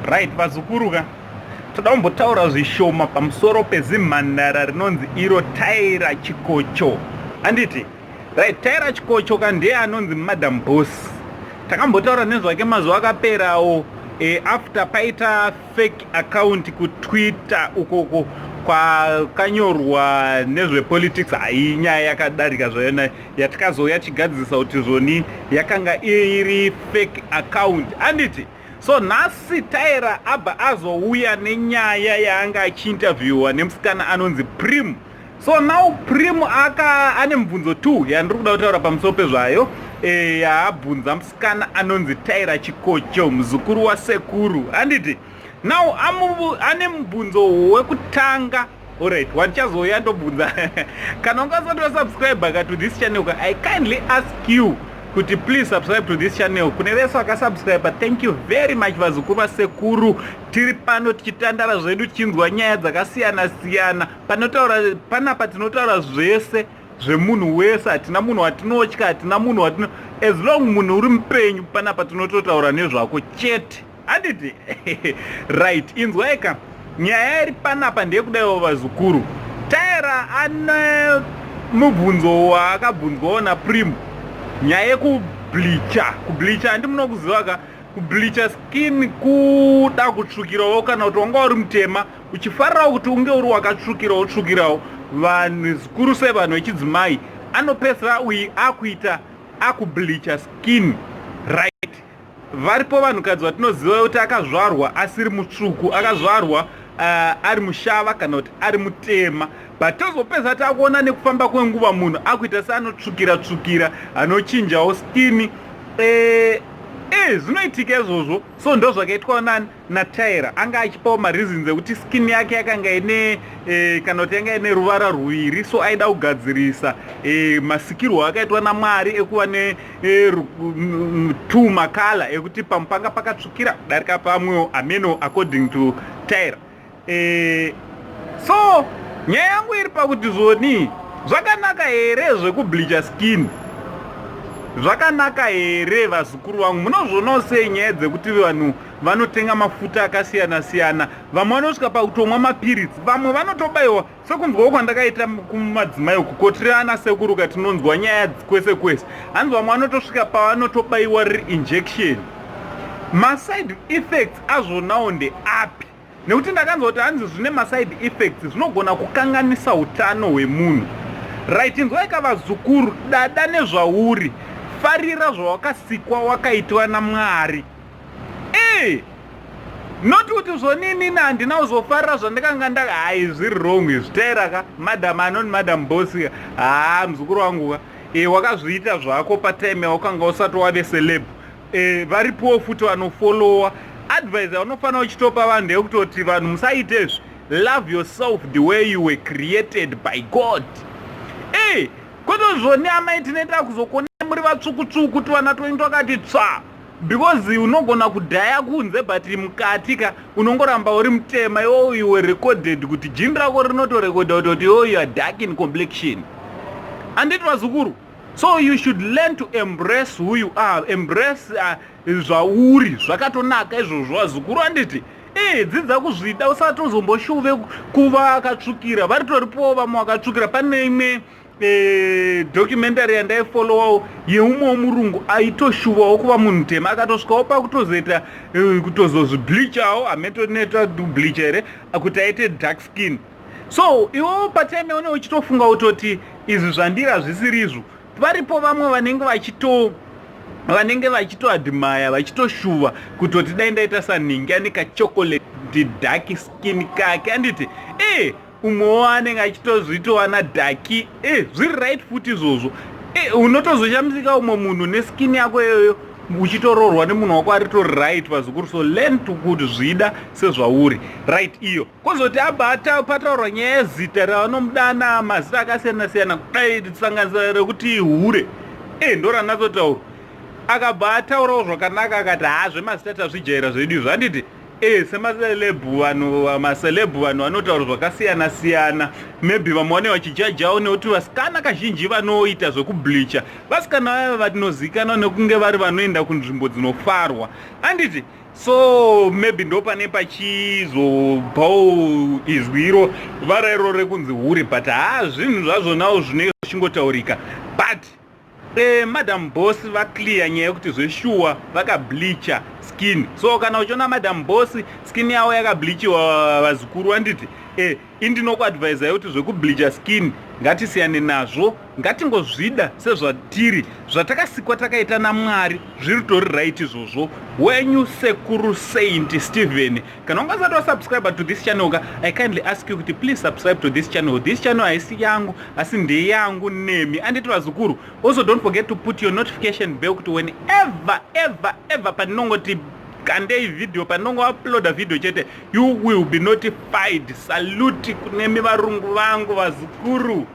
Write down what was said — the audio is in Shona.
Right, vazukuruka. Toda kumbotaura zvishoma pamusoro pezimhandara rinonzi iro Taira Chikocho. Handiti? Right, Taira Chikocho ndiye anonzi Madam Boss. Takambotaura nezvake mazuva akaperawo after paita fake account kuTwitter ukoko kwakanyorwa nezvepolitics hainyaya yakadarika zvayona yatikazouya tigadzisa kuti zvoni yakanga iri fake account. Handiti? So nhasi Taira abva azouya nenyaya yaanga achiinterviewa nemusikana anonzi Prim. So now Prim ane mibvunzo 2 yandiri kuda kutaura pamusoro pezvayo yaabvunza musikana anonzi Taira Chikocho, muzukuru wasekuru. Handiti? Now ane mubvunzo wekutanga. Alright, wandichazouya ndobvunza kana ungasati wasubscribe to this channel, I kindly ask you kuti please subscribe to this channel. Kune vese vakasubscribe, thank you very much vazukuru vasekuru. Tiri pano tichitandara zvedu tichinzwa nyaya dzakasiyana siyana. Panapa tinotaura zvese zvemunhu wese, hatina munhu watinotya, hatina munhu watino, as long munhu uri mupenyu panapa tinototaura nezvako chete. Handiti? Right, inzwaika nyaya iri panapa ndeyekudaiwo vazukuru. Taira ane mubvunzo waakabvunzwawo naPrim, nyaya yekubleacha handi munokuziva kubleacha skin kuda kutsvukirawo. Kana kuti wanga uri mutema uchifarirawo kuti unge uri wakatsvukirawo vanhu zikuru sei vanhu vechidzimai anopedzera uyu akuita akubleacha skin. Right, varipo vanhukadzi vatinoziva kuti akazvarwa asiri mutsvuku, akazvarwa ari mushava kana kuti ari mutema, but tozopedza takuona nekufamba kwenguva munhu akuita seanotsvukira anochinjawo skini. Zvinoitika izvozvo. So ndo zvakaitwa naTaira. Anga achipawo mareasons ekuti skini yake yakanga ine kana kuti yanga ine ruvara ruviri, so aida kugadzirisa masikirwo akaitwa naMwari ekuva two makala ekuti pamwe panga pakatsvukira kudarika pamwewo, ameno according to Taira. So nyaya yangu iri pakuti zvoni zvakanaka here zvekubleacha skin? Zvakanaka here vazukuru vangu? Munozvionawo sei nyaya dzekuti vanhu vanotenga mafuta akasiyana siyana, vamwe vanosvika pakutomwa mapiritsi, vamwe vanotobaiwa sekunzwawo kwandakaita kumadzimai kukotirana sekuru katinonzwa nyaya kwese kwese. Hanzi vamwe vanotosvika pavanotobaiwa riri injection. Maside effects azvonawo ndeapi? Nekuti ndakanzwa kuti hanzi zvine maside effects zvinogona kukanganisa utano hwemunhu. Right, inzwaika vazukuru, dada nezvauri, farira zvawakasikwa wakaitwa naMwari. Not kuti zvonini handina kuzofarira zvandakanga hai zviri wrong izvi. Taira madam anoni Madam Boss muzukuru wangu wakazviita zvako patime wakanga usati wave celeb. Varipowo futi vanofollowa. Advice unofanira uchitopa vanhu ndeyekutoti vanhu musaite izvi. Love yourself the way you were created by God. Kotozvoni amai tinoita kuzokona muri vatsvuku kuti vana tointwa kati tsva, because unogona kudhaya kunze but mukatika unongoramba uri mutema. You were recorded kuti jini rako rinotorekodha kuti you are dark in complexion. Handiti vazukuru? So you should learn to embrace who you are, embrace zvauri. Zvakatonaka izvozvo vazukuru. Handiti? Dzidza kuzvida usati uzomboshuve kuva akatsvukira. Varitoripowo vamwe vakatsvukira. Pane imwe documentary yandaifollowawo yeumwe womurungu aitoshuvawo kuva munhu tema, akatosvikawo pakutozoita kutozozvibleachawo, hametoneta kubleacha here, kuti aite dark skin. So iwowo patime une uchitofunga utoti izvi zvandiri hazvisiri izvo. Varipo vamwe vanenge vachitoadmire, vachitoshuva kutoti dai ndaita sanhingi ane kachocolate dark skin kake. Handiti? Umwewo anenge achitozvitowana dhaki. Zviri right futi izvozvo. Unotozoshamisika umwe munhu neskini yako iyoyo uchitororwa nemunhu wako aritori right vazukuru. So learn to kuti zvida sezvauri. Right iyo. Kozoti abva pataurwa nyaya yezita ravanomudana mazita akasiyana siyana kudai tisanganisira rekuti hure. Ndo ranatsotaura. Akabva ataurawo zvakanaka akati zvemazita tazvijaira zvedu izvo. Handiti? Semaselebhu vanhu vanotaura zvakasiyana siyana. Maybe vamwe vane vachijajawo nekuti vasikana kazhinji vanoita zvekubleacha vasikana vaya vatinozivikanwa nekunge vari vanoenda kunzvimbo dzinofarwa. Handiti? so maybe ndo pane pachizobvawo izwiro varairo rekunzi huri, but zvinhu zvazvonawo zvinenge zvichingotaurika. But Madam Boss vaclear nyaya yekuti zveshuwa vakableacha skin. So kana uchiona Madam Boss skin yavo yakableachiwa vazukuru vanditi indinokuadvisa kuti zvekubleacha skin ngatisiyane nazvo, ngatingozvida sezvatiri zvatakasikwa takaita naMwari, zviri tori right izvozvo. Wenyu Sekuru Saint Stephen. Kana ungasati wasubscribe to this channel, I kindly ask you to please subscribe to this channel. This channel haisi yangu asi ndeyangu nemi. Anditi vazukuru, also don't forget to put your notification bell kuti whenever panongoti kandei video, panongo upload a video chete, you will be notified. Salute kunemi varungu vangu vazukuru.